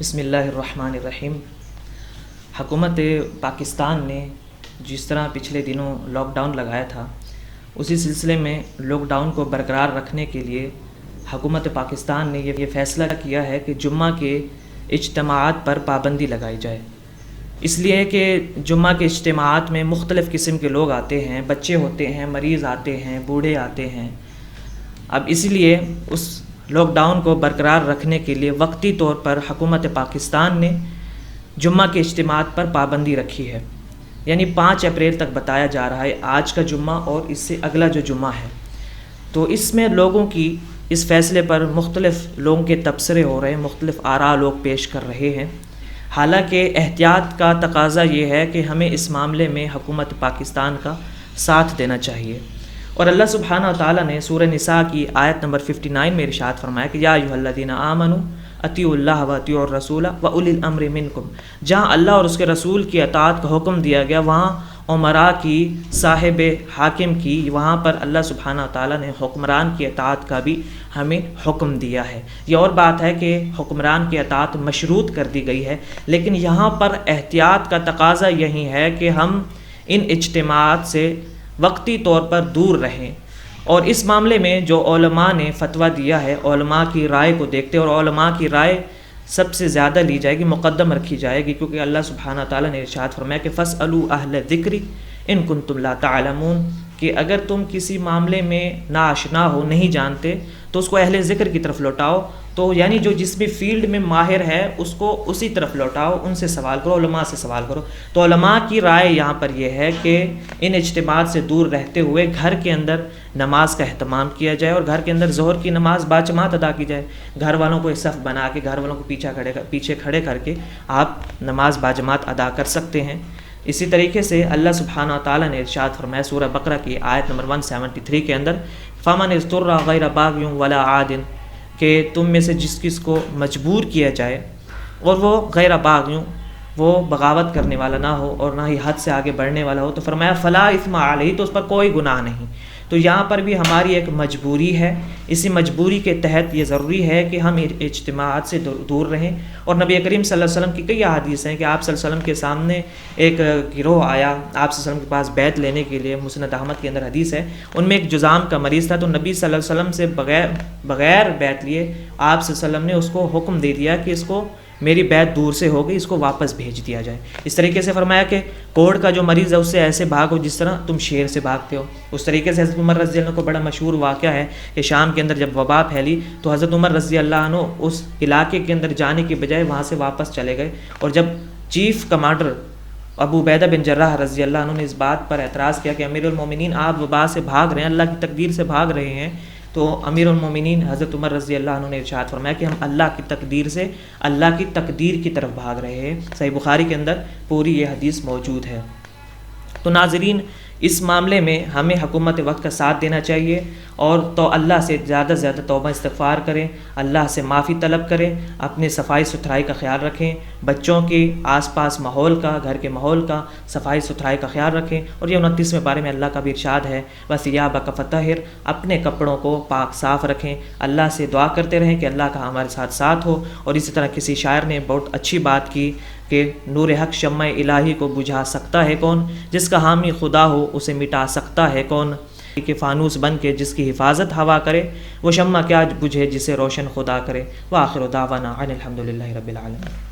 بسم اللہ الرحمن الرحیم۔ حکومت پاکستان نے جس طرح پچھلے دنوں لاک ڈاؤن لگایا تھا، اسی سلسلے میں لاک ڈاؤن کو برقرار رکھنے کے لیے حکومت پاکستان نے یہ فیصلہ کیا ہے کہ جمعہ کے اجتماعات پر پابندی لگائی جائے۔ اس لیے کہ جمعہ کے اجتماعات میں مختلف قسم کے لوگ آتے ہیں، بچے ہوتے ہیں، مریض آتے ہیں، بوڑھے آتے ہیں۔ اب اس لیے اس لاک ڈاؤن کو برقرار رکھنے کے لیے وقتی طور پر حکومت پاکستان نے جمعہ کے اجتماعات پر پابندی رکھی ہے، یعنی 5 اپریل تک بتایا جا رہا ہے، آج کا جمعہ اور اس سے اگلا جو جمعہ ہے۔ تو اس میں لوگوں کی اس فیصلے پر مختلف لوگوں کے تبصرے ہو رہے ہیں، مختلف آراء لوگ پیش کر رہے ہیں۔ حالانکہ احتیاط کا تقاضا یہ ہے کہ ہمیں اس معاملے میں حکومت پاکستان کا ساتھ دینا چاہیے۔ اور اللہ سبحانہ و تعالیٰ نے سورہ نساء کی آیت نمبر 59 میں ارشاد فرمایا کہ یا ایھا الذین آمنوا اطیعوا اللہ واطیعوا الرسول واولی الامر منکم۔ جہاں اللہ اور اس کے رسول کی اطاعت کا حکم دیا گیا، وہاں امراء کی، صاحب حاکم کی، وہاں پر اللہ سبحانہ و تعالیٰ نے حکمران کی اطاعت کا بھی ہمیں حکم دیا ہے۔ یہ اور بات ہے کہ حکمران کی اطاعت مشروط کر دی گئی ہے، لیکن یہاں پر احتیاط کا تقاضا یہی ہے کہ ہم ان اجتماعات سے وقتی طور پر دور رہیں۔ اور اس معاملے میں جو علماء نے فتویٰ دیا ہے، علماء کی رائے کو دیکھتے، اور علماء کی رائے سب سے زیادہ لی جائے گی، مقدم رکھی جائے گی، کیونکہ اللہ سبحانہ تعالیٰ نے ارشاد فرمایا کہ فَاسْأَلُوا أَهْلَ الذِّكْرِ إِن كُنتُمْ لَا تَعْلَمُونَ، کہ اگر تم کسی معاملے میں ناآشنا ہو، نہیں جانتے، تو اس کو اہل ذکر کی طرف لوٹاؤ۔ تو یعنی جو جس بھی فیلڈ میں ماہر ہے اس کو اسی طرف لوٹاؤ، ان سے سوال کرو، علماء سے سوال کرو۔ تو علماء کی رائے یہاں پر یہ ہے کہ ان اجتماعات سے دور رہتے ہوئے گھر کے اندر نماز کا اہتمام کیا جائے، اور گھر کے اندر ظہر کی نماز باجماعت ادا کی جائے۔ گھر والوں کو ایک صف بنا کے، گھر والوں کو پیچھے کھڑے کر کے آپ نماز باجماعت ادا کر سکتے ہیں۔ اسی طریقے سے اللہ سبحانہ و تعالیٰ نے ارشاد فرمایا سورہ بقرہ کی آیت نمبر 173 کے اندر فَمَنِ اضْطُرَّ غَيْرَ بَاغٍ وَلَا عَادٍ، کہ تم میں سے جس کس کو مجبور کیا جائے اور وہ غیر باغ، وہ بغاوت کرنے والا نہ ہو اور نہ ہی حد سے آگے بڑھنے والا ہو، تو فرمایا فلا اثم علیہ، تو اس پر کوئی گناہ نہیں۔ تو یہاں پر بھی ہماری ایک مجبوری ہے، اسی مجبوری کے تحت یہ ضروری ہے کہ ہم اجتماعات سے دور رہیں۔ اور نبی کریم صلی اللہ علیہ وسلم کی کئی احادیث ہیں کہ آپ صلی اللہ علیہ وسلم کے سامنے ایک گروہ آیا آپ صلی اللہ علیہ وسلم کے پاس بیعت لینے کے لیے، مسند احمد کے اندر حدیث ہے، ان میں ایک جذام کا مریض تھا، تو نبی صلی اللہ علیہ وسلم سے بغیر بیعت لیے آپ صلی اللہ علیہ وسلم نے اس کو حکم دے دیا کہ اس کو میری بیعت دور سے ہو گئی، اس کو واپس بھیج دیا جائے۔ اس طریقے سے فرمایا کہ کوڑ کا جو مریض ہے اس سے ایسے بھاگو جس طرح تم شیر سے بھاگتے ہو۔ اس طریقے سے حضرت عمر رضی اللہ عنہ کو بڑا مشہور واقعہ ہے کہ شام کے اندر جب وبا پھیلی تو حضرت عمر رضی اللہ عنہ اس علاقے کے اندر جانے کی بجائے وہاں سے واپس چلے گئے، اور جب چیف کمانڈر ابو عبیدہ بن جراح رضی اللہ عنہ نے اس بات پر اعتراض کیا کہ امیر المومنین آپ وبا سے بھاگ رہے ہیں، اللہ کی تقدیر سے بھاگ رہے ہیں، تو امیر المومنین حضرت عمر رضی اللہ عنہ نے ارشاد فرمایا کہ ہم اللہ کی تقدیر سے اللہ کی تقدیر کی طرف بھاگ رہے ہیں۔ صحیح بخاری کے اندر پوری یہ حدیث موجود ہے۔ تو ناظرین، اس معاملے میں ہمیں حکومت وقت کا ساتھ دینا چاہیے، اور تو اللہ سے زیادہ سے زیادہ توبہ استغفار کریں، اللہ سے معافی طلب کریں، اپنے صفائی ستھرائی کا خیال رکھیں، بچوں کے آس پاس ماحول کا، گھر کے ماحول کا صفائی ستھرائی کا خیال رکھیں۔ اور یہ 29ویں پارے میں اللہ کا بھی ارشاد ہے وَثِيَابَكَ فَطَهِّرْ، اپنے کپڑوں کو پاک صاف رکھیں، اللہ سے دعا کرتے رہیں کہ اللہ کا ہمارے ساتھ ہو۔ اور اسی طرح کسی شاعر نے بہت اچھی بات کی کہ نور حق شمع الہی کو بجھا سکتا ہے کون، جس کا حامی خدا ہو اسے مٹا سکتا ہے کون، کہ فانوس بن کے جس کی حفاظت ہوا کرے، وہ شمع کیا بجھے جسے روشن خدا کرے۔ وآخر دعوانا ان الحمد للہ رب العالمین۔